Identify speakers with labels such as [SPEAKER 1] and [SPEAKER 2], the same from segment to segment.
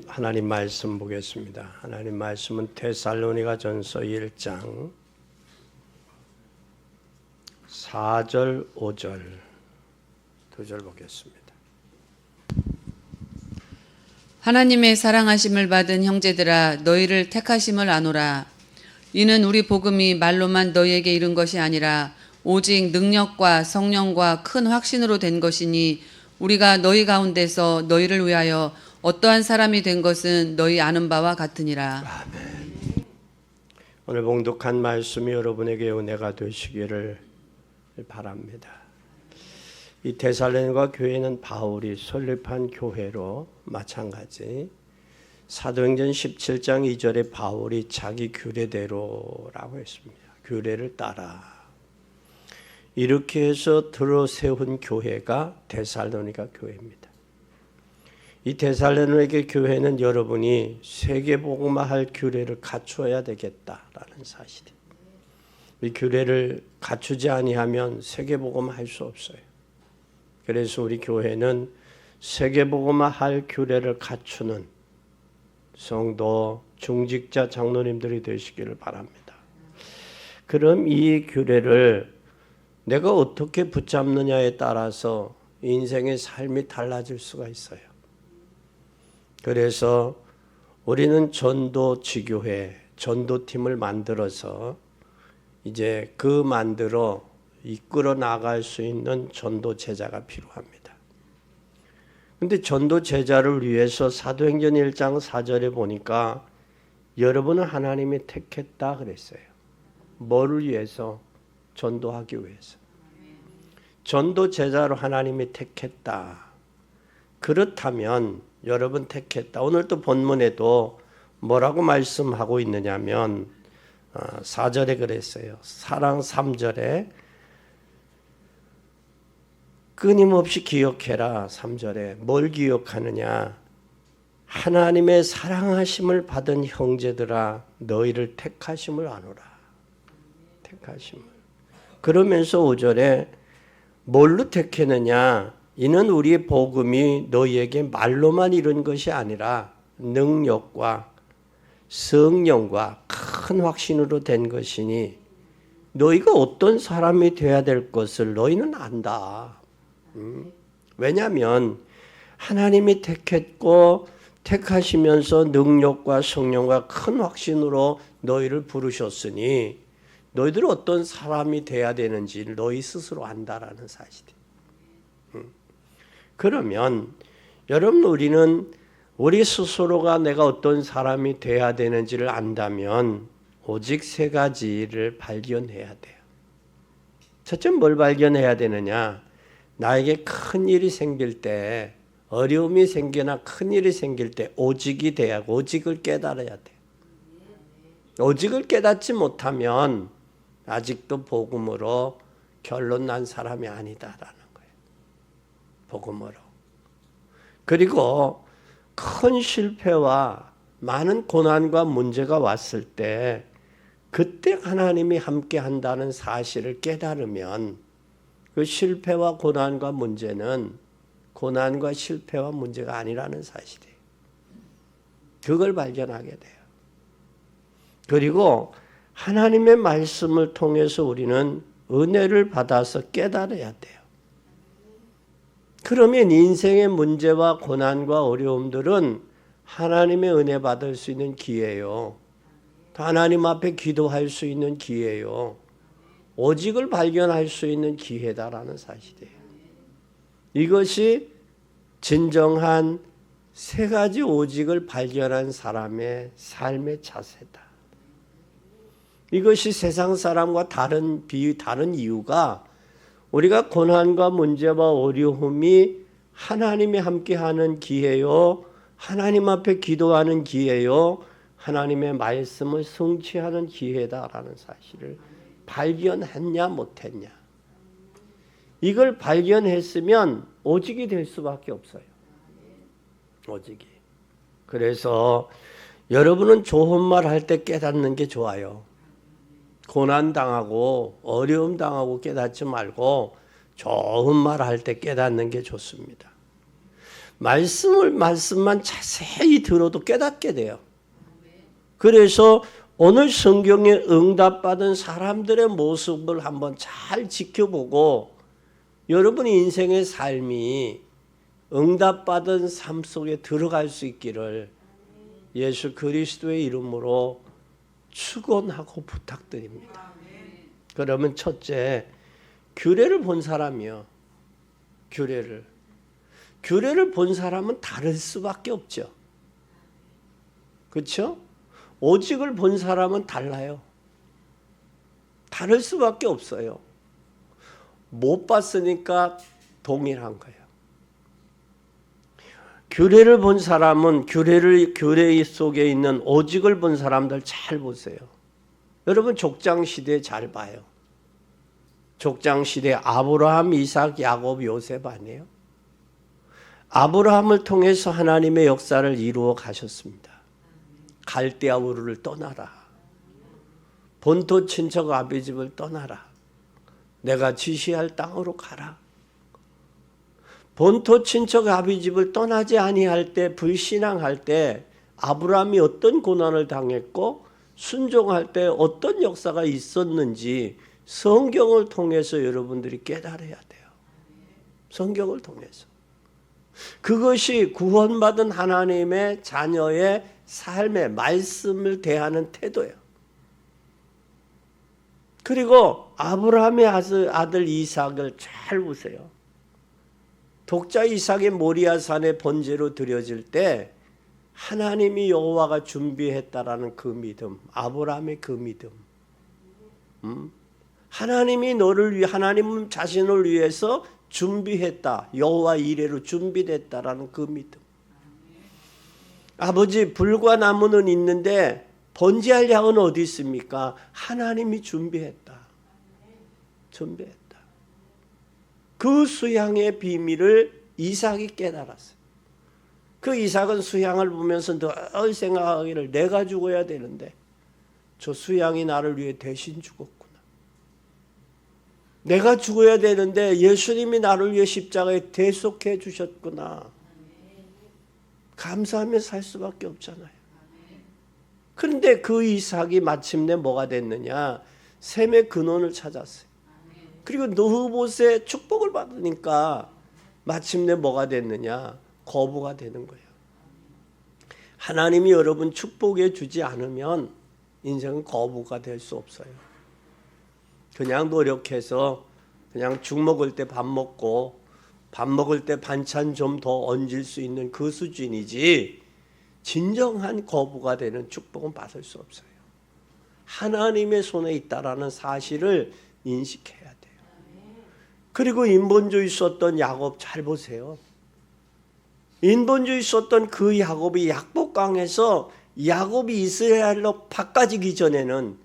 [SPEAKER 1] 하나님 말씀 보겠습니다. 하나님 말씀은 데살로니가전서 1장 4절 5절 2절 보겠습니다.
[SPEAKER 2] 하나님의 사랑하심을 받은 형제들아, 너희를 택하심을 아노라. 이는 우리 복음이 말로만 너희에게 이른 것이 아니라 오직 능력과 성령과 큰 확신으로 된 것이니, 우리가 너희 가운데서 너희를 위하여 어떠한 사람이 된 것은 너희 아는 바와 같으니라.
[SPEAKER 1] 아멘. 오늘 봉독한 말씀이 여러분에게 은혜가 되시기를 바랍니다. 이 데살로니가 교회는 바울이 설립한 교회로 마찬가지 사도행전 17장 2절에 바울이 자기 규례대로라고 했습니다. 규례를 따라 이렇게 해서 들어 세운 교회가 데살로니가 교회입니다. 이 데살로니가 교회는 여러분이 세계복음화할 규례를 갖추어야 되겠다라는 사실이에요. 이 규례를 갖추지 아니하면 세계복음화할 수 없어요. 그래서 우리 교회는 세계복음화할 규례를 갖추는 성도, 중직자, 장로님들이 되시기를 바랍니다. 그럼 이 규례를 내가 어떻게 붙잡느냐에 따라서 인생의 삶이 달라질 수가 있어요. 그래서 우리는 전도 지교회, 전도팀을 만들어서 이제 만들어 이끌어 나갈 수 있는 전도 제자가 필요합니다. 그런데 전도 제자를 위해서 사도행전 1장 4절에 보니까 여러분은 하나님이 택했다 그랬어요. 뭐를 위해서? 전도하기 위해서. 전도 제자로 하나님이 택했다. 그렇다면 여러분 택했다. 오늘 또 본문에도 뭐라고 말씀하고 있느냐면 4절에 그랬어요. 사랑 3절에 끊임없이 기억해라. 3절에 뭘 기억하느냐? 하나님의 사랑하심을 받은 형제들아, 너희를 택하심을 아노라. 택하심을. 그러면서 5절에 뭘로 택했느냐? 이는 우리의 복음이 너희에게 말로만 이른 것이 아니라 능력과 성령과 큰 확신으로 된 것이니, 너희가 어떤 사람이 되어야 될 것을 너희는 안다. 왜냐하면 하나님이 택했고 택하시면서 능력과 성령과 큰 확신으로 너희를 부르셨으니 너희들은 어떤 사람이 되어야 되는지를 너희 스스로 안다라는 사실이에요. 그러면 여러분, 우리는 우리 스스로가 내가 어떤 사람이 되어야 되는지를 안다면 오직 세 가지를 발견해야 돼요. 첫째, 뭘 발견해야 되느냐? 나에게 큰 일이 생길 때, 어려움이 생기나 큰 일이 생길 때 오직이 돼야, 오직을 깨달아야 돼요. 오직을 깨닫지 못하면 아직도 복음으로 결론 난 사람이 아니다라는 거예요. 복음으로. 그리고 큰 실패와 많은 고난과 문제가 왔을 때 그때 하나님이 함께 한다는 사실을 깨달으면 그 실패와 고난과 문제는 고난과 실패와 문제가 아니라는 사실이에요. 그걸 발견하게 돼요. 그리고 하나님의 말씀을 통해서 우리는 은혜를 받아서 깨달아야 돼요. 그러면 인생의 문제와 고난과 어려움들은 하나님의 은혜 받을 수 있는 기회예요. 하나님 앞에 기도할 수 있는 기회예요. 오직을 발견할 수 있는 기회다라는 사실이에요. 이것이 진정한 세 가지 오직을 발견한 사람의 삶의 자세다. 이것이 세상 사람과 다른 이유가 우리가 고난과 문제와 어려움이 하나님이 함께하는 기회요, 하나님 앞에 기도하는 기회요, 하나님의 말씀을 성취하는 기회다라는 사실을 발견했냐 못했냐. 이걸 발견했으면 오직이 될 수밖에 없어요. 오직이. 그래서 여러분은 좋은 말 할 때 깨닫는 게 좋아요. 고난당하고 어려움 당하고 깨닫지 말고 좋은 말 할 때 깨닫는 게 좋습니다. 말씀만 자세히 들어도 깨닫게 돼요. 그래서 오늘 성경에 응답받은 사람들의 모습을 한번 잘 지켜보고 여러분의 인생의 삶이 응답받은 삶 속에 들어갈 수 있기를 예수 그리스도의 이름으로 축원하고 부탁드립니다. 그러면 첫째, 규례를 본 사람이요. 규례를 본 사람은 다를 수밖에 없죠. 그렇죠? 오직을 본 사람은 달라요. 다를 수밖에 없어요. 못 봤으니까 동일한 거예요. 규례를 본 사람은 규례 속에 있는 오직을 본 사람들 잘 보세요. 여러분 족장 시대 잘 봐요. 족장 시대 아브라함, 이삭, 야곱, 요셉 아니에요? 아브라함을 통해서 하나님의 역사를 이루어 가셨습니다. 갈대아 우르를 떠나라. 본토 친척 아비 집을 떠나라. 내가 지시할 땅으로 가라. 본토 친척 아비 집을 떠나지 아니할 때, 불신앙할 때 아브라함이 어떤 고난을 당했고 순종할 때 어떤 역사가 있었는지 성경을 통해서 여러분들이 깨달아야 돼요. 성경을 통해서. 그것이 구원받은 하나님의 자녀의 삶의 말씀을 대하는 태도예요. 그리고 아브라함의 아들 이삭을 잘 보세요. 독자 이삭의 모리아산에 번제로 드려질 때 하나님이 여호와가 준비했다라는 그 믿음, 아브라함의 그 믿음. 하나님이 하나님 자신을 위해서 준비했다. 여호와 이레로 준비됐다라는 그 믿음. 아버지, 불과 나무는 있는데 번제할 양은 어디 있습니까? 하나님이 준비했다. 그 수양의 비밀을 이삭이 깨달았어요. 그 이삭은 수양을 보면서 늘 생각하기를 내가 죽어야 되는데 저 수양이 나를 위해 대신 죽었구나. 내가 죽어야 되는데 예수님이 나를 위해 십자가에 대속해 주셨구나. 감사하며 살 수밖에 없잖아요. 그런데 그 이삭이 마침내 뭐가 됐느냐? 셈의 근원을 찾았어요. 그리고 느흐봇의 축복을 받으니까 마침내 뭐가 됐느냐? 거부가 되는 거예요. 하나님이 여러분 축복해 주지 않으면 인생은 거부가 될 수 없어요. 그냥 노력해서 그냥 죽 먹을 때 밥 먹고 밥 먹을 때 반찬 좀 더 얹을 수 있는 그 수준이지 진정한 거부가 되는 축복은 받을 수 없어요. 하나님의 손에 있다라는 사실을 인식해야 돼요. 그리고 인본주의 썼던 야곱 잘 보세요. 인본주의 썼던 그 야곱이 약복강에서 야곱이 이스라엘로 바꿔지기 전에는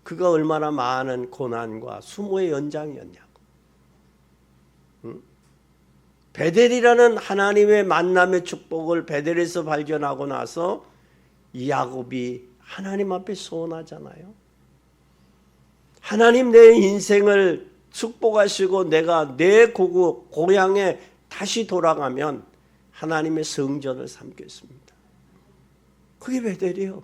[SPEAKER 1] 그가 얼마나 많은 고난과 수모의 연장이었냐고. 베델이라는 하나님의 만남의 축복을 베델에서 발견하고 나서 이 야곱이 하나님 앞에 소원하잖아요. 하나님 내 인생을 축복하시고 내가 내 고향에 다시 돌아가면 하나님의 성전을 삼겠습니다. 그게 베델이에요.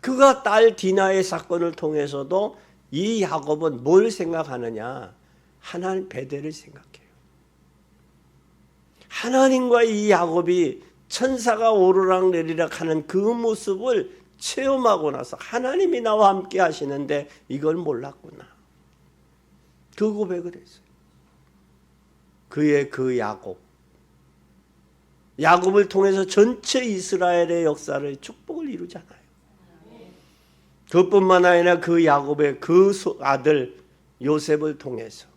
[SPEAKER 1] 그가 딸 디나의 사건을 통해서도 이 야곱은 뭘 생각하느냐? 하나님 베델을 생각해요. 하나님과 이 야곱이 천사가 오르락내리락 하는 그 모습을 체험하고 나서 하나님이 나와 함께 하시는데 이걸 몰랐구나. 그 고백을 했어요. 그의 그 야곱을 통해서 전체 이스라엘의 역사를 축복을 이루잖아요. 그뿐만 아니라 그 야곱의 그 아들 요셉을 통해서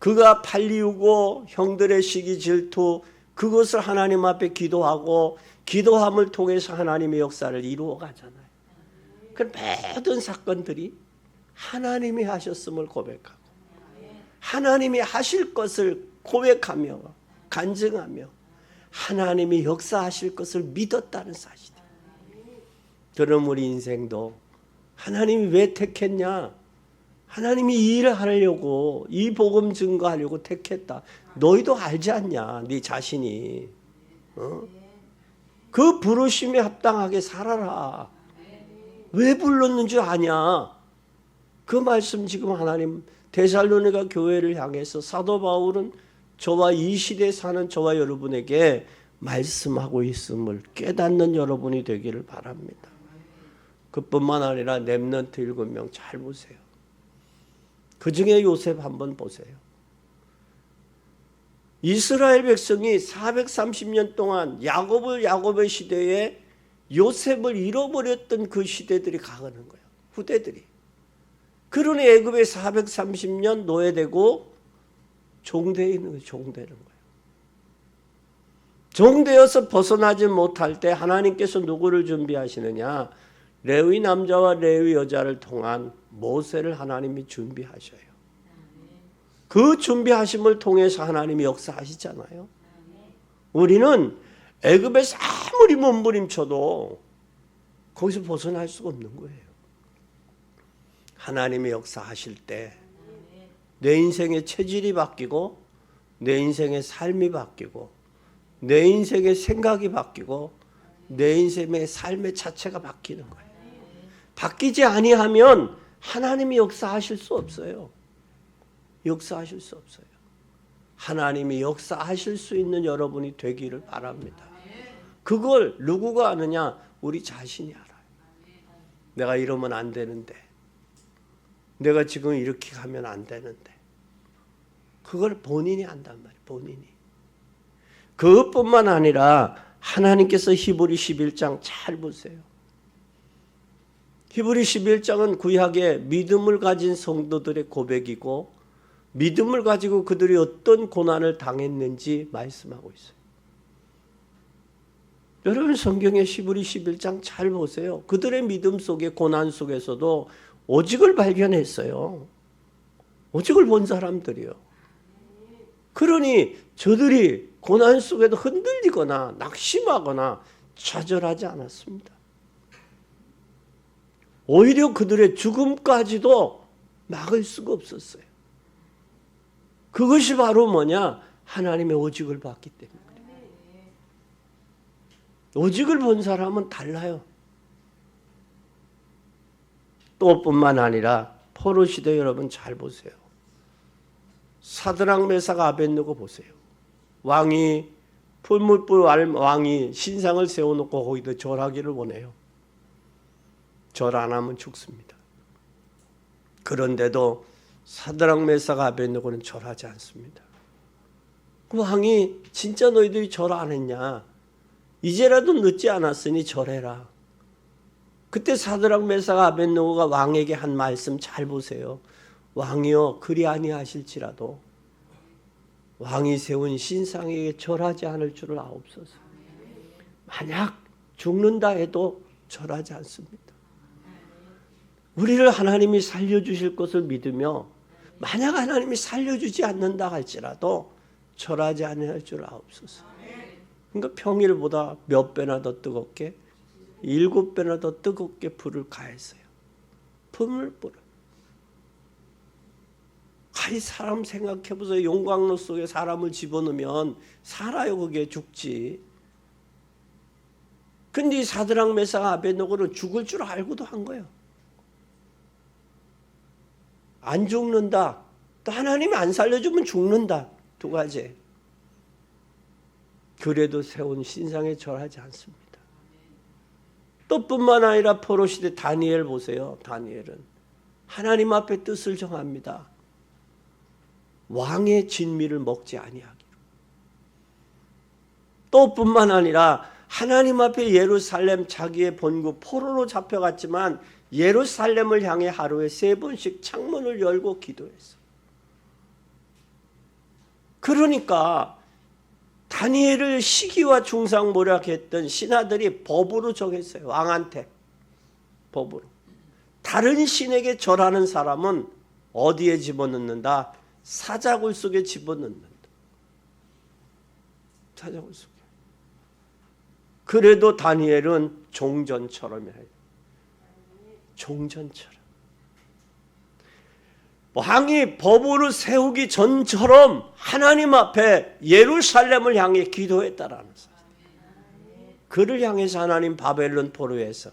[SPEAKER 1] 그가 팔리우고 형들의 시기 질투 그것을 하나님 앞에 기도하고 기도함을 통해서 하나님의 역사를 이루어 가잖아요. 그 모든 사건들이 하나님이 하셨음을 고백하고 하나님이 하실 것을 고백하며 간증하며 하나님이 역사하실 것을 믿었다는 사실이에요. 그럼 우리 인생도 하나님이 왜 택했냐? 하나님이 이 일을 하려고 이 복음 증거하려고 택했다. 너희도 알지 않냐? 네 자신이. 그 부르심에 합당하게 살아라. 왜 불렀는 줄 아냐? 그 말씀 지금 하나님 데살로니가 교회를 향해서 사도 바울은 저와 이 시대에 사는 저와 여러분에게 말씀하고 있음을 깨닫는 여러분이 되기를 바랍니다. 그뿐만 아니라 렘넌트 7명 잘 보세요. 그 중에 요셉 한번 보세요. 이스라엘 백성이 430년 동안 야곱의 시대에 요셉을 잃어버렸던 그 시대들이 가는 거예요. 후대들이. 그러니 애굽에 430년 노예되고 종되어 있는 거예요. 종되는 거예요. 종되어서 벗어나지 못할 때 하나님께서 누구를 준비하시느냐? 레위 남자와 레위 여자를 통한 모세를 하나님이 준비하셔요. 그 준비하심을 통해서 하나님이 역사하시잖아요. 우리는 애굽에서 아무리 몸부림쳐도 거기서 벗어날 수가 없는 거예요. 하나님이 역사하실 때 내 인생의 체질이 바뀌고 내 인생의 삶이 바뀌고 내 인생의 생각이 바뀌고 내 인생의 삶의 자체가 바뀌는 거예요. 바뀌지 아니하면 하나님이 역사하실 수 없어요. 역사하실 수 없어요. 하나님이 역사하실 수 있는 여러분이 되기를 바랍니다. 그걸 누구가 아느냐? 우리 자신이 알아요. 내가 이러면 안 되는데, 내가 지금 이렇게 가면 안 되는데, 그걸 본인이 안단 말이에요. 본인이. 그것뿐만 아니라 하나님께서 히브리 11장 잘 보세요. 히브리 11장은 구약의 믿음을 가진 성도들의 고백이고 믿음을 가지고 그들이 어떤 고난을 당했는지 말씀하고 있어요. 여러분 성경의 히브리 11장 잘 보세요. 그들의 믿음 속에 고난 속에서도 오직을 발견했어요. 오직을 본 사람들이요. 그러니 저들이 고난 속에도 흔들리거나 낙심하거나 좌절하지 않았습니다. 오히려 그들의 죽음까지도 막을 수가 없었어요. 그것이 바로 뭐냐? 하나님의 오직을 봤기 때문에 그래요. 오직을 본 사람은 달라요. 또 뿐만 아니라 포로 시대 여러분 잘 보세요. 사드락 메삭 아벳느고 보세요. 왕이 풀물불 왕이 신상을 세워놓고 거기다 절하기를 원해요. 절 안 하면 죽습니다. 그런데도 사드락 메삭 아벳느고는 절하지 않습니다. 그 왕이 진짜 너희들이 절 안 했냐? 이제라도 늦지 않았으니 절해라. 그때 사드락 메삭 아벳느고가 왕에게 한 말씀 잘 보세요. 왕이여 그리 아니하실지라도 왕이 세운 신상에게 절하지 않을 줄을 아옵소서. 만약 죽는다 해도 절하지 않습니다. 우리를 하나님이 살려주실 것을 믿으며 만약 하나님이 살려주지 않는다 할지라도 절하지 않을 줄 아옵소서. 그러니까 평일보다 몇 배나 더 뜨겁게 7배나 더 뜨겁게 불을 가했어요. 풀물불을. 아니 사람 생각해보세요. 용광로 속에 사람을 집어넣으면 살아요. 그게 죽지. 근데 이 사드락 메삭 아벳느고는 죽을 줄 알고도 한 거예요. 안 죽는다. 또 하나님이 안 살려주면 죽는다. 두 가지. 그래도 세운 신상에 절하지 않습니다. 또 뿐만 아니라 포로 시대 다니엘 보세요. 다니엘은 하나님 앞에 뜻을 정합니다. 왕의 진미를 먹지 아니하기로. 또 뿐만 아니라 하나님 앞에 예루살렘 자기의 본국 포로로 잡혀갔지만 예루살렘을 향해 하루에 3번씩 창문을 열고 기도했어. 그러니까 다니엘을 시기와 중상모략했던 신하들이 법으로 정했어요. 왕한테 법으로. 다른 신에게 절하는 사람은 어디에 집어넣는다? 사자굴 속에 집어넣는다. 사자굴 속에. 그래도 다니엘은 종전처럼 해요. 종전처럼. 왕이 법으로 세우기 전처럼 하나님 앞에 예루살렘을 향해 기도했다라는 사실. 그를 향해서 하나님 바벨론 포로에서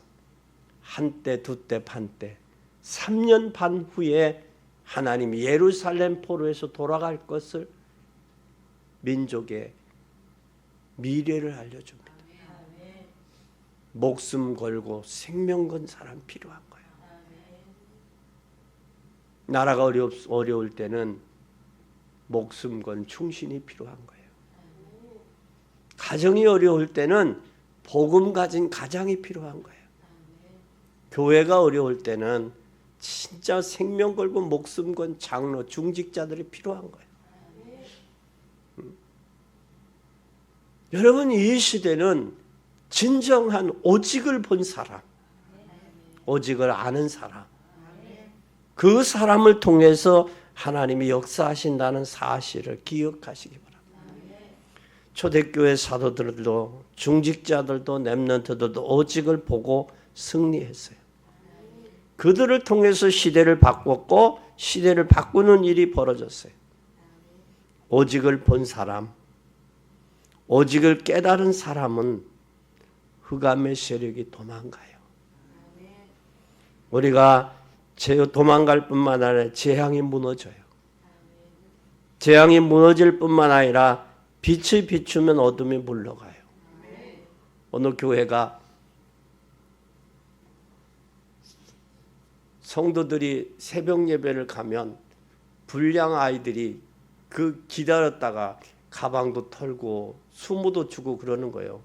[SPEAKER 1] 한때, 두때, 반때 3년 반 후에 하나님이 예루살렘 포로에서 돌아갈 것을 민족의 미래를 알려줍니다. 목숨 걸고 생명 건 사람 필요한 거예요. 나라가 어려울 때는 목숨 건 충신이 필요한 거예요. 가정이 어려울 때는 복음 가진 가장이 필요한 거예요. 교회가 어려울 때는 진짜 생명 걸고 목숨 건 장로, 중직자들이 필요한 거예요. 여러분, 이 시대는 진정한 오직을 본 사람, 오직을 아는 사람, 그 사람을 통해서 하나님이 역사하신다는 사실을 기억하시기 바랍니다. 초대교회 사도들도 중직자들도 렘넌트들도 오직을 보고 승리했어요. 그들을 통해서 시대를 바꿨고 시대를 바꾸는 일이 벌어졌어요. 오직을 본 사람, 오직을 깨달은 사람은 흑암의 세력이 도망가요. 우리가 도망갈 뿐만 아니라 재앙이 무너져요. 재앙이 무너질 뿐만 아니라 빛이 비추면 어둠이 물러가요. 어느 교회가 성도들이 새벽 예배를 가면 불량 아이들이 그 기다렸다가 가방도 털고 수모도 주고 그러는 거예요.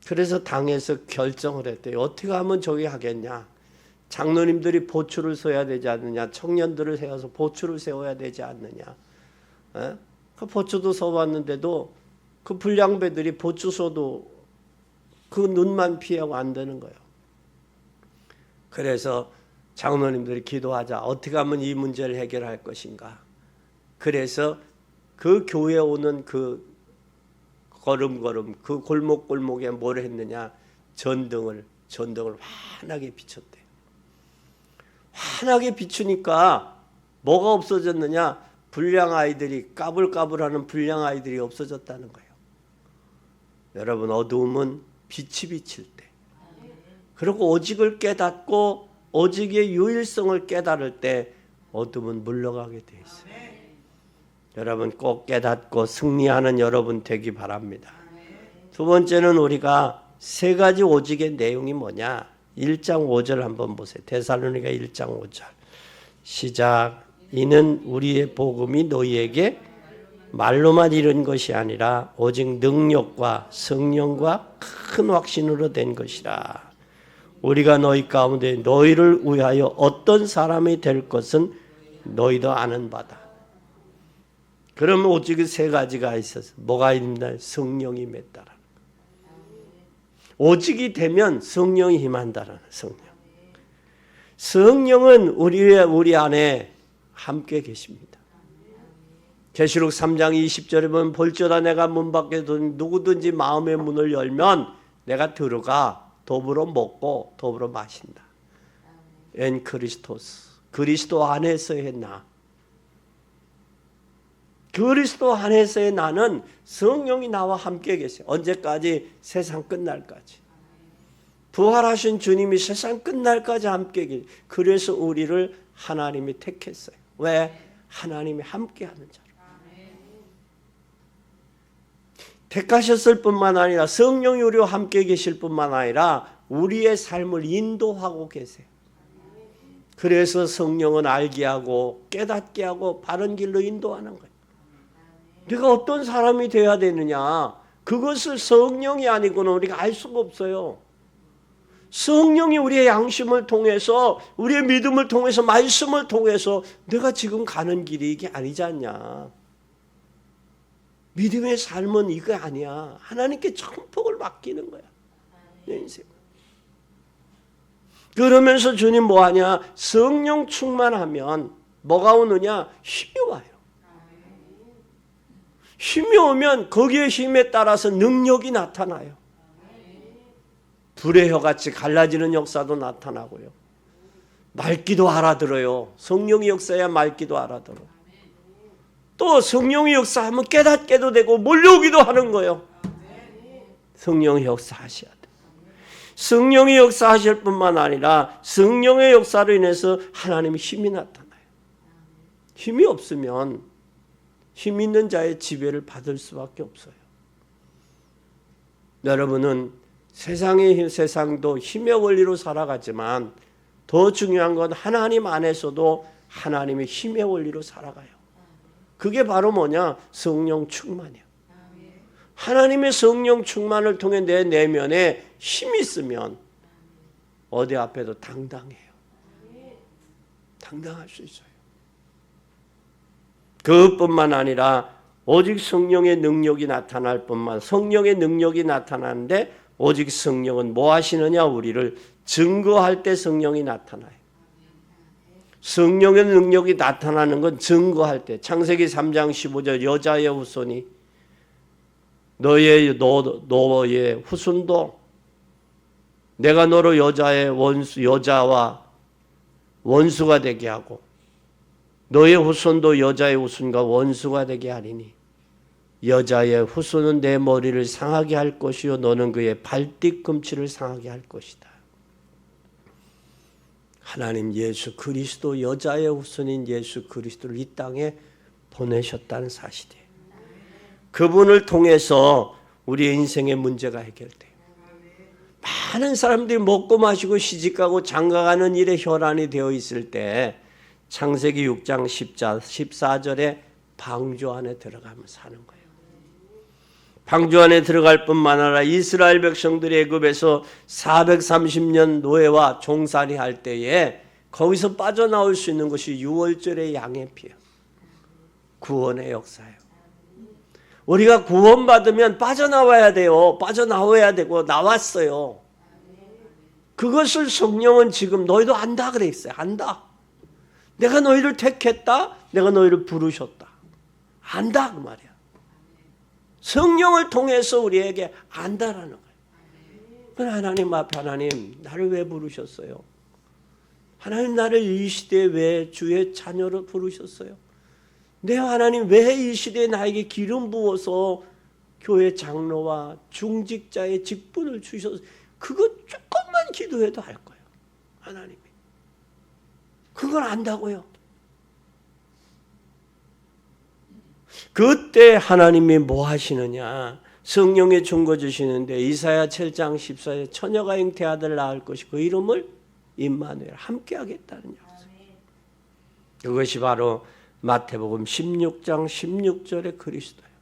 [SPEAKER 1] 그래서 당에서 결정을 했대요. 어떻게 하면 저기 하겠냐. 장로님들이 보초를 서야 되지 않느냐. 청년들을 세워서 보초를 세워야 되지 않느냐. 그 보초도 서봤는데도 그 불량배들이 보초 서도 그 눈만 피하고 안 되는 거예요. 그래서 장로님들이 기도하자. 어떻게 하면 이 문제를 해결할 것인가. 그래서 그 교회에 오는 그 걸음걸음 그 골목골목에 뭘 했느냐. 전등을 환하게 비췄대요. 환하게 비추니까 뭐가 없어졌느냐. 불량 아이들이 까불까불하는 불량 아이들이 없어졌다는 거예요. 여러분, 어두움은 빛이 비칠 때, 그리고 오직을 깨닫고 오직의 유일성을 깨달을 때 어둠은 물러가게 돼 있어요. 여러분, 꼭 깨닫고 승리하는 여러분 되기 바랍니다. 두 번째는 우리가 세 가지 오직의 내용이 뭐냐. 1장 5절 한번 보세요. 데살로니가 1장 5절 시작. 이는 우리의 복음이 너희에게 말로만 이른 것이 아니라 오직 능력과 성령과 큰 확신으로 된 것이라. 우리가 너희 가운데 너희를 위하여 어떤 사람이 될 것은 너희도 아는 바다. 그럼 오직 세 가지가 있어서 뭐가 있나? 성령이 맺다라. 오직이 되면 성령이 임한다라는 성령. 성령은 우리 안에 함께 계십니다. 계시록 3장 20절에 보면 볼지어다 내가 문 밖에 누구든지 마음의 문을 열면 내가 들어가 더불어 먹고 더불어 마신다. 엔 크리스토스. 그리스도 안에서의 나. 그리스도 안에서의 나는 성령이 나와 함께 계세요. 언제까지? 세상 끝날까지. 부활하신 주님이 세상 끝날까지 함께 계세요. 그래서 우리를 하나님이 택했어요. 왜? 하나님이 함께하는 자로. 택하셨을 뿐만 아니라 성령이 우리와 함께 계실 뿐만 아니라 우리의 삶을 인도하고 계세요. 그래서 성령은 알게 하고 깨닫게 하고 바른 길로 인도하는 거예요. 내가 어떤 사람이 되어야 되느냐, 그것을 성령이 아니고는 우리가 알 수가 없어요. 성령이 우리의 양심을 통해서, 우리의 믿음을 통해서, 말씀을 통해서 내가 지금 가는 길이 이게 아니지 않냐. 믿음의 삶은 이거 아니야. 하나님께 전폭을 맡기는 거야. 내 인생. 그러면서 주님 뭐하냐? 성령 충만하면 뭐가 오느냐? 힘이 와요. 힘이 오면 거기에 힘에 따라서 능력이 나타나요. 불의 혀같이 갈라지는 역사도 나타나고요. 맑기도 알아들어요. 성령이 역사해야 맑기도 알아들어. 또 성령이 역사하면 깨닫게도 되고 몰려오기도 하는 거예요. 성령이 역사하셔야 돼. 성령이 역사하실 뿐만 아니라 성령의 역사로 인해서 하나님의 힘이 나타나요. 힘이 없으면 힘 있는 자의 지배를 받을 수밖에 없어요. 여러분은 세상도 힘의 원리로 살아가지만 더 중요한 건 하나님 안에서도 하나님의 힘의 원리로 살아가요. 그게 바로 뭐냐? 성령 충만이에요. 하나님의 성령 충만을 통해 내 내면에 힘이 있으면 어디 앞에도 당당해요. 당당할 수 있어요. 그것뿐만 아니라 오직 성령의 능력이 나타날 뿐만 성령의 능력이 나타나는데 오직 성령은 뭐 하시느냐? 우리를 증거할 때 성령이 나타나요. 성령의 능력이 나타나는 건 증거할 때. 창세기 3장 15절 여자의 후손이 너의 후손도 내가 너로 여자와 원수가 되게 하고 너의 후손도 여자의 후손과 원수가 되게 하리니 여자의 후손은 내 머리를 상하게 할 것이요 너는 그의 발뒤꿈치를 상하게 할 것이다. 하나님 예수 그리스도 여자의 후손인 예수 그리스도를 이 땅에 보내셨다는 사실이에요. 그분을 통해서 우리의 인생의 문제가 해결돼요. 많은 사람들이 먹고 마시고 시집가고 장가가는 일에 혈안이 되어 있을 때 창세기 6장 14절에 방주 안에 들어가면 사는 거예요. 방주 안에 들어갈 뿐만 아니라 이스라엘 백성들이 애굽에서 430년 노예와 종살이 할 때에 거기서 빠져나올 수 있는 것이 유월절의 양의 피예요. 구원의 역사예요. 우리가 구원받으면 빠져나와야 돼요. 빠져나와야 되고 나왔어요. 그것을 성령은 지금 너희도 안다 그랬어요. 안다. 내가 너희를 택했다. 내가 너희를 부르셨다. 안다 그 말이야. 성령을 통해서 우리에게 안다라는 거예요. 하나님 앞에 하나님 나를 왜 부르셨어요? 하나님 나를 이 시대에 왜 주의 자녀로 부르셨어요? 내 하나님 왜 이 시대에 나에게 기름 부어서 교회 장로와 중직자의 직분을 주셔서 그거 조금만 기도해도 할 거예요. 하나님이. 그걸 안다고요. 그때 하나님이 뭐 하시느냐? 성령의 증거 주시는데 이사야 7장 14절 처녀가 잉태 아들을 낳을 것이고 그 이름을 임마누엘 함께 하겠다는 약속. 그것이 바로 마태복음 16장 16절의 그리스도예요.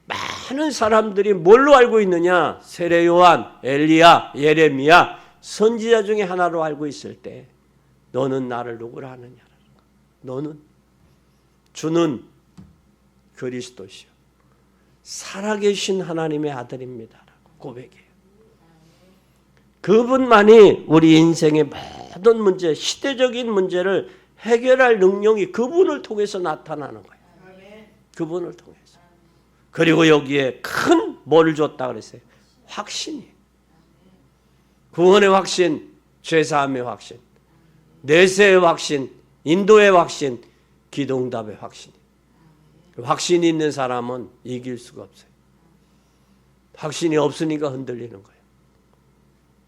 [SPEAKER 1] 많은 사람들이 뭘로 알고 있느냐? 세례 요한, 엘리야, 예레미야 선지자 중에 하나로 알고 있을 때 너는 나를 누구라 하느냐? 너는 주는 그리스도시요 살아계신 하나님의 아들입니다라고 고백해요. 그분만이 우리 인생의 모든 문제, 시대적인 문제를 해결할 능력이 그분을 통해서 나타나는 거예요. 그분을 통해서. 그리고 여기에 큰 뭐를 줬다 그랬어요? 확신이. 구원의 확신, 죄사함의 확신, 내세의 확신, 인도의 확신, 기도응답의 확신. 확신이 있는 사람은 이길 수가 없어요. 확신이 없으니까 흔들리는 거예요.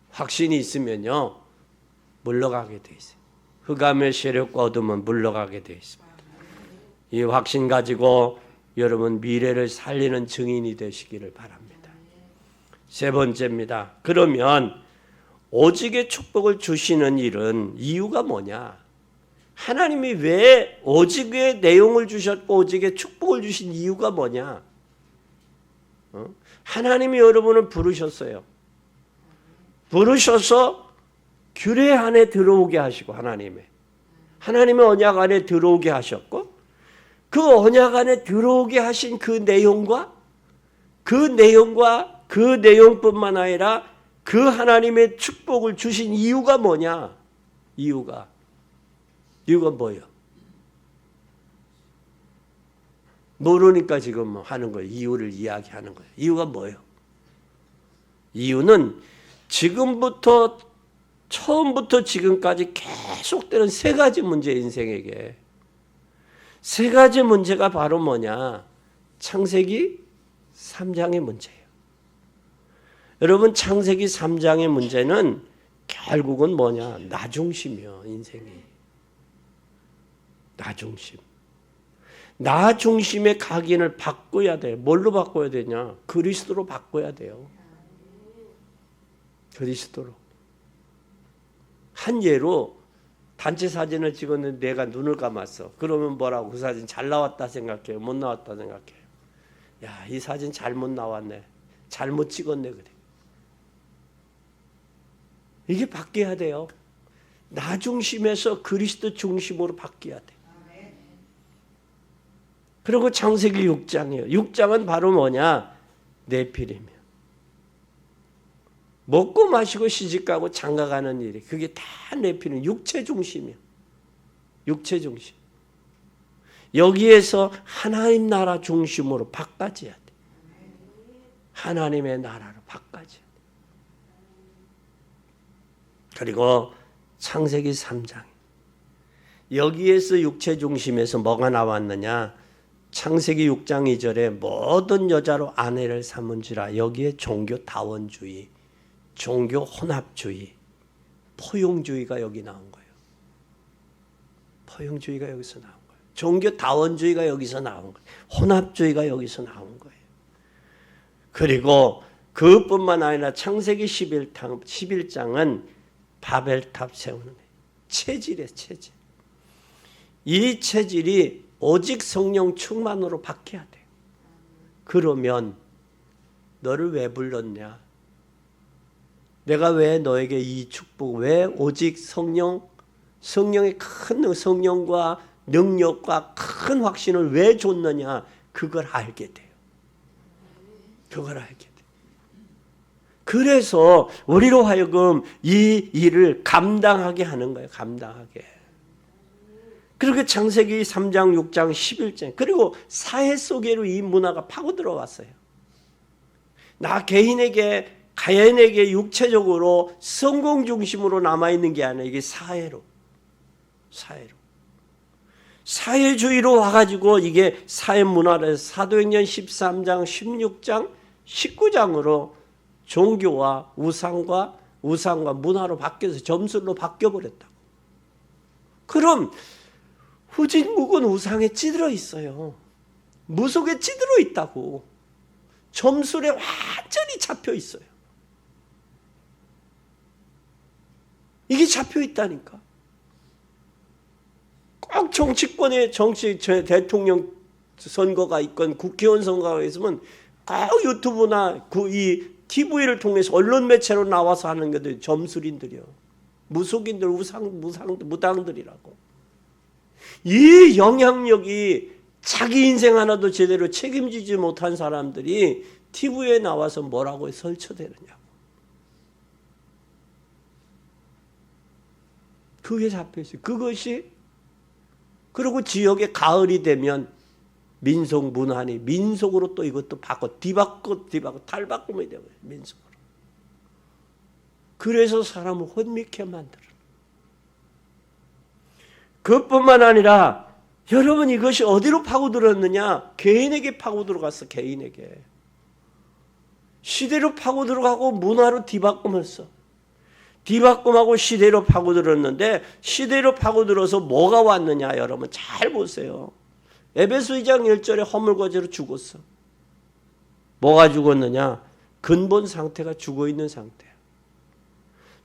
[SPEAKER 1] 확신이 있으면요 물러가게 돼 있어요. 흑암의 세력과 어둠은 물러가게 돼 있습니다. 이 확신 가지고 여러분 미래를 살리는 증인이 되시기를 바랍니다. 세 번째입니다. 그러면 오직의 축복을 주시는 일은 이유가 뭐냐? 하나님이 왜 오직의 내용을 주셨고 오직의 축복을 주신 이유가 뭐냐? 하나님이 여러분을 부르셨어요. 부르셔서 규례 안에 들어오게 하시고 하나님의 언약 안에 들어오게 하셨고 그 언약 안에 들어오게 하신 그 내용과 그 내용뿐만 아니라 그 하나님의 축복을 주신 이유가 뭐냐? 이유가 뭐예요? 모르니까 지금 하는 거예요. 이유를 이야기하는 거예요. 이유가 뭐예요? 이유는 지금부터 처음부터 지금까지 계속되는 세 가지 문제, 인생에게. 세 가지 문제가 바로 뭐냐? 창세기 3장의 문제예요. 여러분, 창세기 3장의 문제는 결국은 뭐냐? 나 중심이요, 인생이. 나 중심. 나 중심의 각인을 바꿔야 돼. 뭘로 바꿔야 되냐? 그리스도로 바꿔야 돼요. 그리스도로. 한 예로 단체 사진을 찍었는데 내가 눈을 감았어. 그러면 뭐라고? 그 사진 잘 나왔다 생각해요? 못 나왔다 생각해요? 야, 이 사진 잘못 나왔네. 잘못 찍었네. 그래. 이게 바뀌어야 돼요. 나 중심에서 그리스도 중심으로 바뀌어야 돼. 그리고 창세기 6장이에요. 6장은 바로 뭐냐? 네피림이에요. 먹고 마시고 시집가고 장가가는 일이, 그게 다 네피림, 육체 중심이에요. 육체 중심. 여기에서 하나님 나라 중심으로 바꿔져야 돼. 하나님의 나라로 바꿔져야 돼. 그리고 창세기 3장. 여기에서 육체 중심에서 뭐가 나왔느냐? 창세기 6장 2절에 모든 여자로 아내를 삼은지라. 여기에 종교 다원주의, 종교 혼합주의, 포용주의가 여기 나온 거예요. 포용주의가 여기서 나온 거예요. 종교 다원주의가 여기서 나온 거예요. 혼합주의가 여기서 나온 거예요. 그리고 그것뿐만 아니라 창세기 11장은 바벨탑 세우는 체질이에요. 체질. 이 체질이 오직 성령 충만으로 바뀌어야 돼요. 그러면 너를 왜 불렀냐? 내가 왜 너에게 이 축복, 왜 오직 성령의 큰 성령과 능력과 큰 확신을 왜 줬느냐? 그걸 알게 돼요. 그걸 알게 돼요. 그래서 우리로 하여금 이 일을 감당하게 하는 거예요. 감당하게. 그렇게 창세기 3장, 6장, 11장, 그리고 사회 속에로 이 문화가 파고 들어왔어요. 나 개인에게, 가인에게 육체적으로 성공 중심으로 남아있는 게 아니라 이게 사회로. 사회주의로 와가지고 이게 사회 문화를 사도행전 13장, 16장, 19장으로 종교와 우상과 문화로 바뀌어서 점술로 바뀌어버렸다고. 그럼 후진국은 우상에 찌들어 있어요. 무속에 찌들어 있다고. 점술에 완전히 잡혀 있어요. 이게 잡혀 있다니까. 꼭 정치권에 대통령 선거가 있건 국회의원 선거가 있으면 꼭 유튜브나 이 TV를 통해서 언론 매체로 나와서 하는 것들 점술인들이요. 무속인들, 무당들이라고. 이 영향력이 자기 인생 하나도 제대로 책임지지 못한 사람들이 TV에 나와서 뭐라고 설쳐대느냐고. 그게 잡혀있어요. 그것이. 그리고 지역에 가을이 되면 민속 문화니 민속으로 또 이것도 뒤바꿔 탈바꿈이 되어요. 민속으로. 그래서 사람을 혼미케 만들어. 그것뿐만 아니라 여러분, 이것이 어디로 파고들었느냐? 개인에게 파고들어갔어. 개인에게. 시대로 파고들어가고 문화로 뒤바꾸면서. 뒤바꿈하고 시대로 파고들었는데, 시대로 파고들어서 뭐가 왔느냐? 여러분 잘 보세요. 에베소 2장 1절에 허물과제로 죽었어. 뭐가 죽었느냐? 근본 상태가 죽어있는 상태야.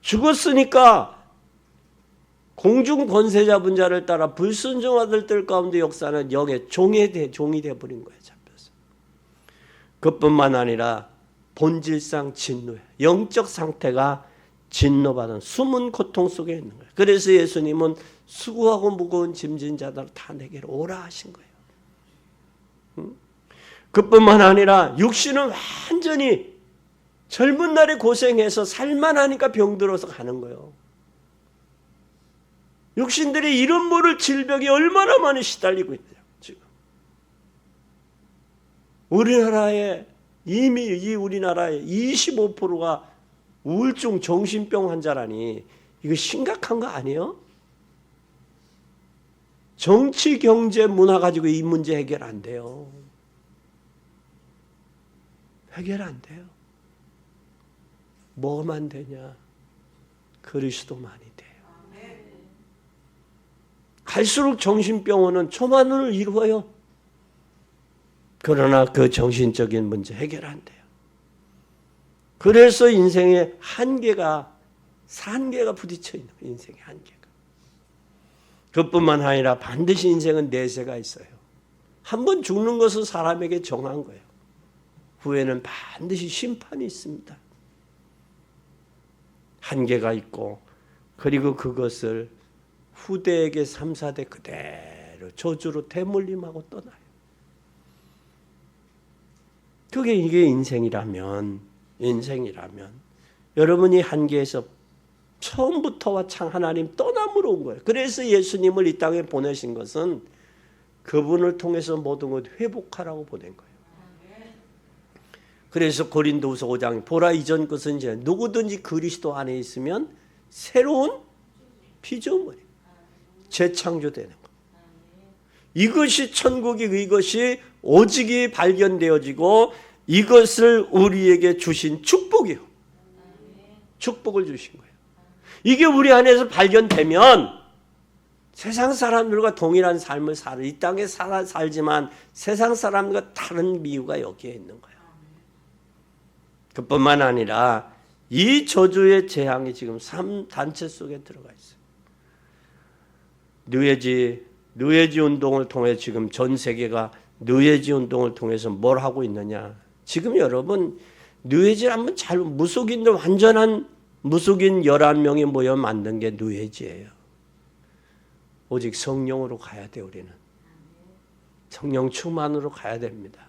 [SPEAKER 1] 죽었으니까 공중 권세 잡은 자를 따라 불순종하던 들 가운데 역사는 영의 종이 되어버린 거예요. 잡혀서. 그뿐만 아니라 본질상 진노예요. 영적 상태가 진노받은 숨은 고통 속에 있는 거예요. 그래서 예수님은 수고하고 무거운 짐진 자들 다 내게로 오라 하신 거예요. 그뿐만 아니라 육신은 완전히 젊은 날에 고생해서 살만하니까 병들어서 가는 거예요. 육신들이 이름 모를 질병이 얼마나 많이 시달리고 있냐 지금. 우리나라에 이미 우리나라의 25%가 우울증 정신병 환자라니, 이거 심각한 거 아니에요? 정치, 경제, 문화 가지고 이 문제 해결 안 돼요. 해결 안 돼요. 뭐만 되냐? 그리스도만이 돼요. 갈수록 정신병원은 초만을 이루어요. 그러나 그 정신적인 문제 해결 안 돼요. 그래서 인생의 한계가 부딪혀 있는 거예요. 인생의 한계가. 그뿐만 아니라 반드시 인생은 내세가 있어요. 한 번 죽는 것은 사람에게 정한 거예요. 후에는 반드시 심판이 있습니다. 한계가 있고 그리고 그것을 후대에게 3, 4대 그대로 저주로 대물림하고 떠나요. 이게 인생이라면 여러분이 한계에서 처음부터와 참 하나님 떠남으로 온 거예요. 그래서 예수님을 이 땅에 보내신 것은 그분을 통해서 모든 것 회복하라고 보낸 거예요. 그래서 고린도후서 5장 보라 이전 것은 이제 누구든지 그리스도 안에 있으면 새로운 피조물이 재창조되는 거. 이것이 천국이 이것이 오직이 발견되어지고 이것을 우리에게 주신 축복이요. 축복을 주신 거예요. 이게 우리 안에서 발견되면 세상 사람들과 동일한 삶을 이 땅에 살지만 세상 사람과 다른 이유가 여기에 있는 거예요. 그뿐만 아니라 이 저주의 재앙이 지금 3단체 속에 들어가 있어요. 뉴에지 운동을 통해 지금 전 세계가 뉴에지 운동을 통해서 뭘 하고 있느냐. 지금 여러분 뉴에지를 한번 무속인들 완전한 무속인 11명이 모여 만든 게 뉴에지예요. 오직 성령으로 가야 돼. 우리는 성령 충만으로 가야 됩니다.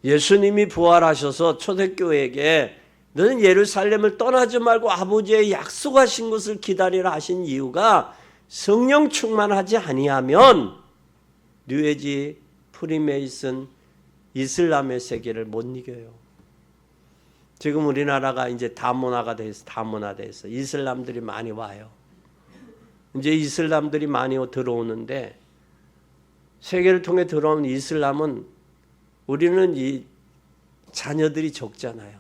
[SPEAKER 1] 예수님이 부활하셔서 초대교회에게 너는 예루살렘을 떠나지 말고 아버지의 약속하신 것을 기다리라 하신 이유가 성령 충만하지 아니하면 뉴에지, 프리메이슨, 이슬람의 세계를 못 이겨요. 지금 우리나라가 이제 다문화돼서 이슬람들이 많이 와요. 이제 이슬람들이 많이 들어오는데 세계를 통해 들어오는 이슬람은 우리는 이 자녀들이 적잖아요.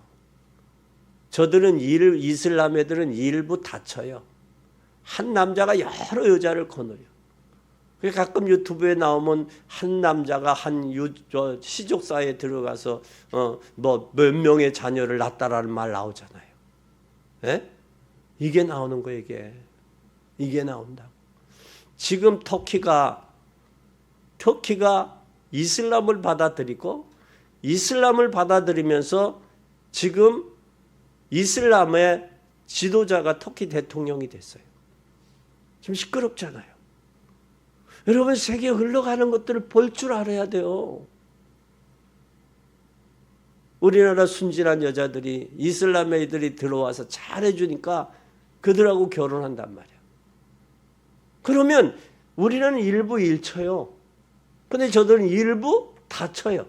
[SPEAKER 1] 저들은 이슬람 애들은 일부 다쳐요. 한 남자가 여러 여자를 거느려. 가끔 유튜브에 나오면 한 남자가 한 시족사에 들어가서 뭐 몇 명의 자녀를 낳았다라는 말 나오잖아요. 예? 이게 나오는 거예요. 이게 나온다고. 지금 터키가 이슬람을 받아들이면서 지금 이슬람의 지도자가 터키 대통령이 됐어요. 지금 시끄럽잖아요. 여러분 세계에 흘러가는 것들을 볼 줄 알아야 돼요. 우리나라 순진한 여자들이 이슬람 애들이 들어와서 잘해주니까 그들하고 결혼한단 말이야. 그러면 우리는 일부 일쳐요. 근데 저들은 일부 다쳐요.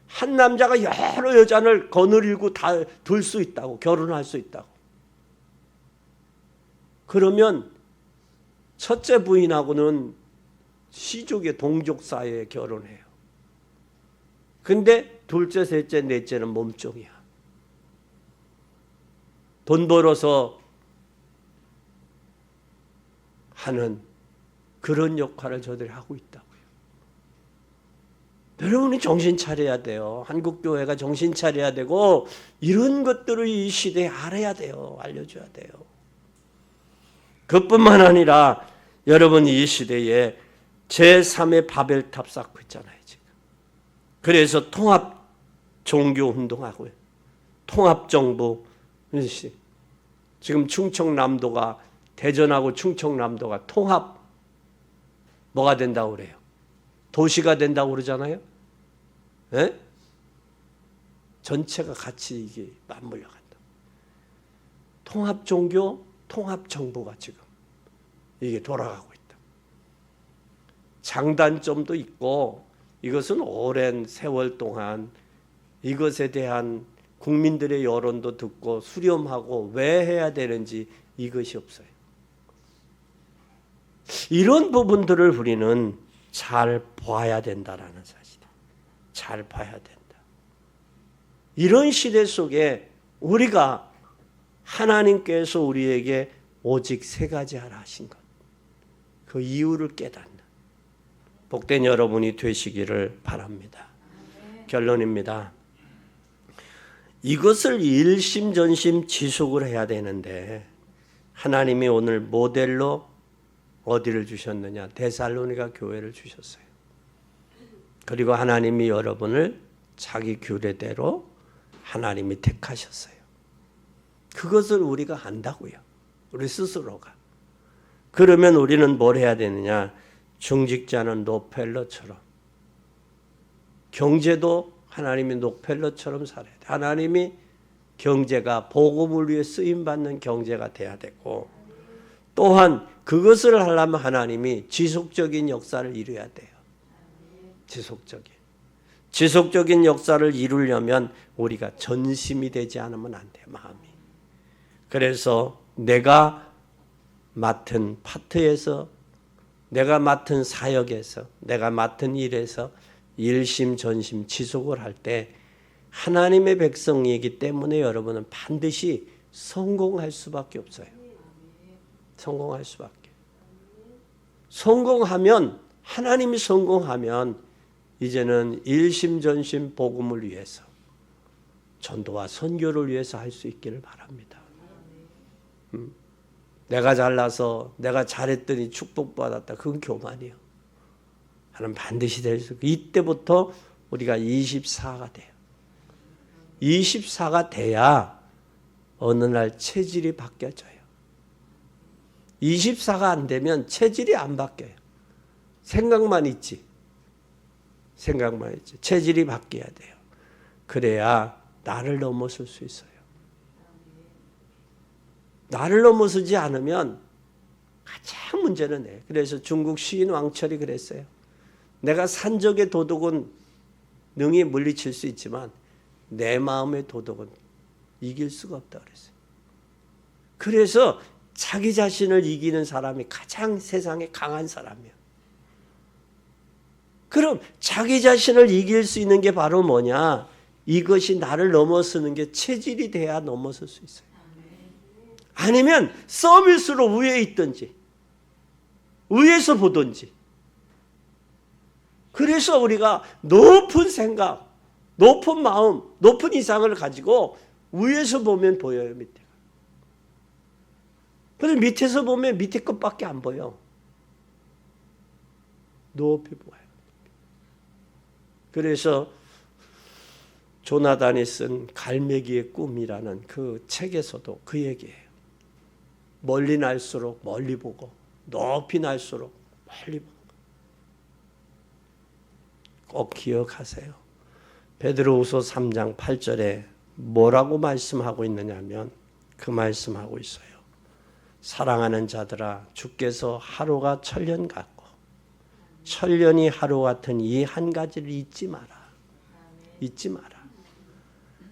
[SPEAKER 1] 한 남자가 여러 여자를 거느리고 다 둘 수 있다고, 결혼할 수 있다고. 그러면 첫째 부인하고는 시족의 동족 사이에 결혼해요. 근데 둘째, 셋째, 넷째는 몸종이야. 돈 벌어서 하는 그런 역할을 저들이 하고 있다고요. 여러분이 정신 차려야 돼요. 한국교회가 정신 차려야 되고 이런 것들을 이 시대에 알아야 돼요. 알려줘야 돼요. 그뿐만 아니라 여러분 이 시대에 제3의 바벨탑 쌓고 있잖아요. 지금. 그래서 통합 종교 운동하고요. 통합정부. 지금 충청남도가 대전하고 충청남도가 통합 뭐가 된다고 그래요? 도시가 된다고 그러잖아요. 예? 전체가 같이 이게 맞물려 간다. 통합 종교, 통합 정부가 지금 이게 돌아가고 있다. 장단점도 있고 이것은 오랜 세월 동안 이것에 대한 국민들의 여론도 듣고 수렴하고 왜 해야 되는지 이것이 없어요. 이런 부분들을 우리는 잘 봐야 된다라는 사실. 잘 봐야 된다. 이런 시대 속에 우리가 하나님께서 우리에게 오직 세 가지 하라 하신 것, 그 이유를 깨닫는 복된 여러분이 되시기를 바랍니다. 결론입니다. 이것을 일심전심 지속을 해야 되는데 하나님이 오늘 모델로 어디를 주셨느냐? 데살로니가 교회를 주셨어요. 그리고 하나님이 여러분을 자기 규례대로 하나님이 택하셨어요. 그것을 우리가 안다고요. 우리 스스로가. 그러면 우리는 뭘 해야 되느냐? 중직자는 록펠러처럼, 경제도 하나님이 록펠러처럼 살아야 돼. 하나님이 경제가 복음을 위해 쓰임받는 경제가 돼야 되고, 또한 그것을 하려면 하나님이 지속적인 역사를 이루어야 돼요. 지속적인 역사를 이루려면 우리가 전심이 되지 않으면 안 돼요. 마음이. 그래서 내가 맡은 파트에서, 내가 맡은 사역에서, 내가 맡은 일에서 일심전심 지속을 할 때 하나님의 백성이기 때문에 여러분은 반드시 성공할 수밖에 없어요. 성공할 수밖에. 성공하면, 하나님이 성공하면 이제는 일심전심 복음을 위해서, 전도와 선교를 위해서 할 수 있기를 바랍니다. 내가 잘나서 내가 잘했더니 축복받았다. 그건 교만이에요. 하나님 반드시 될 수 있고, 이때부터 우리가 24가 돼요. 24가 돼야 어느 날 체질이 바뀌어져요. 24가 안 되면 체질이 안 바뀌어요. 생각만 있지. 체질이 바뀌어야 돼요. 그래야 나를 넘어설 수 있어요. 나를 넘어서지 않으면 가장 문제는 내. 그래서 중국 시인 왕철이 그랬어요. 내가 산적의 도덕은 능히 물리칠 수 있지만 내 마음의 도덕은 이길 수가 없다 그랬어요. 그래서 자기 자신을 이기는 사람이 가장 세상에 강한 사람이에요. 그럼 자기 자신을 이길 수 있는 게 바로 뭐냐? 이것이 나를 넘어서는 게 체질이 돼야 넘어설 수 있어요. 아니면 서밋으로 위에 있든지 위에서 보든지. 그래서 우리가 높은 생각, 높은 마음, 높은 이상을 가지고 위에서 보면 보여요. 밑에가. 그런데 밑에서 보면 밑에 것밖에 안 보여. 높이 보여요. 그래서 조나단이 쓴 갈매기의 꿈이라는 그 책에서도 그 얘기예요. 멀리 날수록 멀리 보고, 높이 날수록 멀리 보고. 꼭 기억하세요. 베드로후서 3장 8절에 뭐라고 말씀하고 있느냐면 그 말씀하고 있어요. 사랑하는 자들아, 주께서 하루가 천년 같고 천년이 하루 같은 이 한 가지를 잊지 마라. 잊지 마라.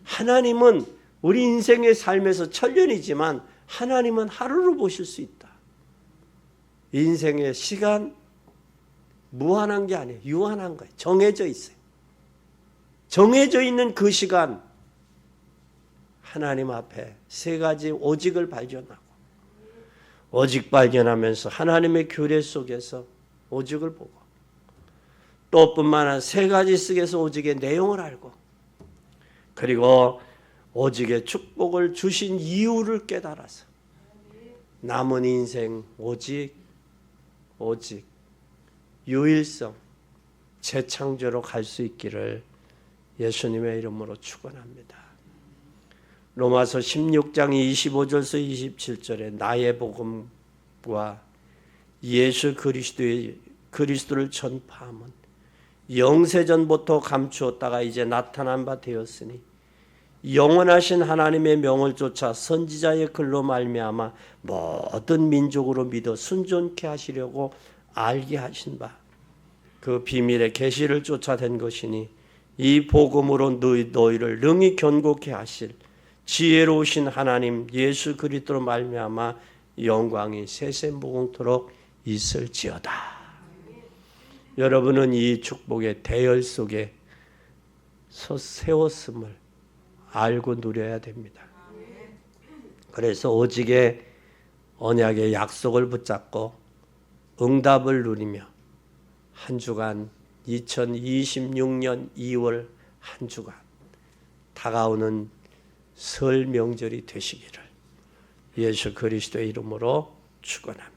[SPEAKER 1] 하나님은 우리 인생의 삶에서 천년이지만 하나님은 하루로 보실 수 있다. 인생의 시간 무한한 게 아니에요. 유한한 거예요. 정해져 있어요. 정해져 있는 그 시간 하나님 앞에 세 가지 오직을 발견하고, 오직 발견하면서 하나님의 규례 속에서 오직을 보고, 또 뿐만 아니라 세 가지 속에서 오직의 내용을 알고, 그리고 오직의 축복을 주신 이유를 깨달아서 남은 인생 오직 유일성, 재창조로 갈 수 있기를 예수님의 이름으로 축원합니다. 로마서 16장 25절에서 27절에 나의 복음과 예수 그리스도를 전파함은 영세전부터 감추었다가 이제 나타난 바 되었으니 영원하신 하나님의 명을 쫓아 선지자의 글로 말미암아 모든 민족으로 믿어 순종케 하시려고 알게 하신 바 그 비밀의 계시를 쫓아낸 것이니 이 복음으로 너희를 능히 견고케 하실 지혜로우신 하나님 예수 그리스도로 말미암아 영광이 세세무궁토록 있을지어다. 여러분은 이 축복의 대열 속에 세웠음을 알고 누려야 됩니다. 그래서 오직의 언약의 약속을 붙잡고 응답을 누리며 한 주간 2026년 2월 한 주간 다가오는 설 명절이 되시기를 예수 그리스도의 이름으로 축원합니다.